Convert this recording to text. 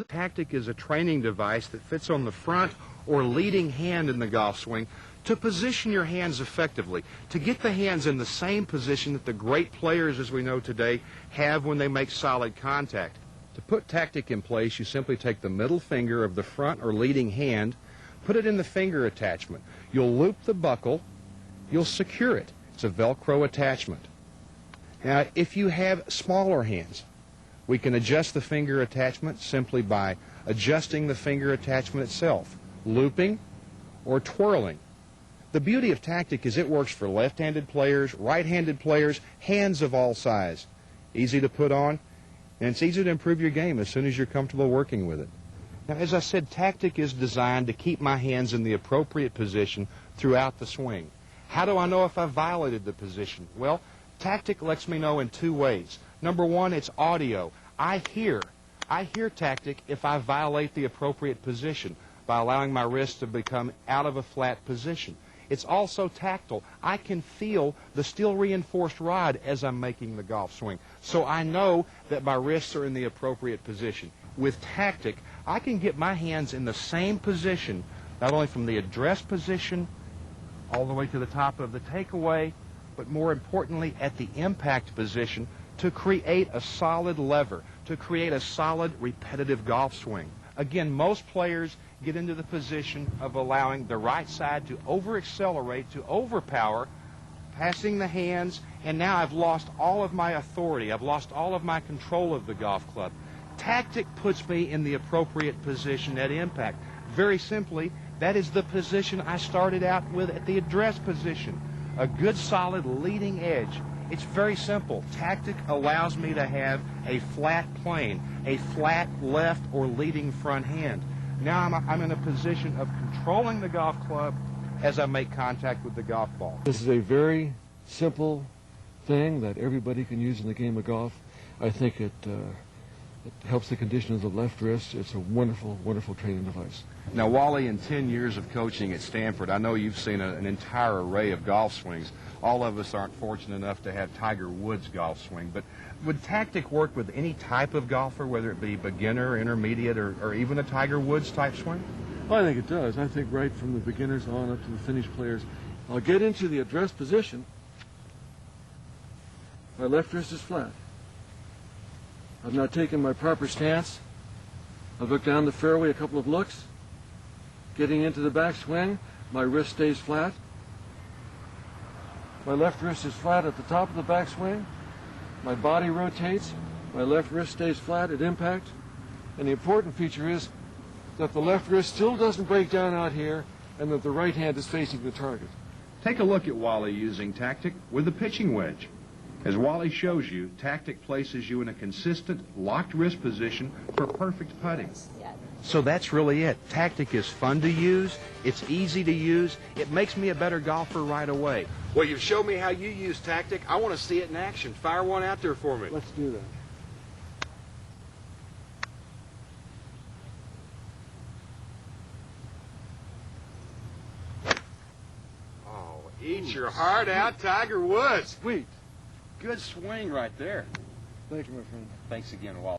Tac-Tic is a training device that fits on the front or leading hand in the golf swing to position your hands effectively, to get the hands in the same position that the great players, as we know today, have when they make solid contact. To put Tac-Tic in place, you simply take the middle finger of the front or leading hand, put it in the finger attachment. You'll loop the buckle, you'll secure it. It's a Velcro attachment. Now, if you have smaller hands, we can adjust the finger attachment simply by adjusting the finger attachment itself, looping or twirling. The beauty of Tac-Tic is it works for left-handed players, right-handed players, hands of all size. Easy to put on, and it's easy to improve your game as soon as you're comfortable working with it. Now, as I said, Tac-Tic is designed to keep my hands in the appropriate position throughout the swing. How do I know if I violated the position? Well, Tac-Tic lets me know in two ways. Number one, it's audio. I hear Tac-Tic if I violate the appropriate position by allowing my wrist to become out of a flat position. It's also tactile. I can feel the steel reinforced rod as I'm making the golf swing, so I know that my wrists are in the appropriate position. With Tac-Tic, I can get my hands in the same position, not only from the address position all the way to the top of the takeaway, but more importantly at the impact position to create a solid lever, to create a solid repetitive golf swing. Again, most players get into the position of allowing the right side to over-accelerate, to overpower, passing the hands, and now I've lost all of my authority. I've lost all of my control of the golf club. Tac-Tic puts me in the appropriate position at impact. Very simply, that is the position I started out with at the address position. A good solid leading edge. It's very simple. Tac-Tic allows me to have a flat plane, a flat left or leading front hand. Now I'm in a position of controlling the golf club as I make contact with the golf ball. This is a very simple thing that everybody can use in the game of golf. I think it helps the condition of the left wrist. It's a wonderful, wonderful training device. Now, Wally, in 10 years of coaching at Stanford, I know you've seen an entire array of golf swings. All of us aren't fortunate enough to have Tiger Woods' golf swing, but would Tac-Tic work with any type of golfer, whether it be beginner, intermediate, or even a Tiger Woods type swing? Well, I think it does. I think right from the beginners on up to the finished players. I'll get into the address position. My left wrist is flat. I've not taken my proper stance. I've looked down the fairway a couple of looks. Getting into the backswing, my wrist stays flat. My left wrist is flat at the top of the backswing. My body rotates. My left wrist stays flat at impact. And the important feature is that the left wrist still doesn't break down out here and that the right hand is facing the target. Take a look at Wally using Tac-Tic with the pitching wedge. As Wally shows you, Tac-Tic places you in a consistent, locked wrist position for perfect putting. So that's really it. Tac-Tic is fun to use, it's easy to use, it makes me a better golfer right away. Well, you've shown me how you use Tac-Tic. I want to see it in action. Fire one out there for me. Let's do that. Oh, eat your heart out, Tiger Woods. Sweet. Good swing right there. Thank you, my friend. Thanks again, Wally.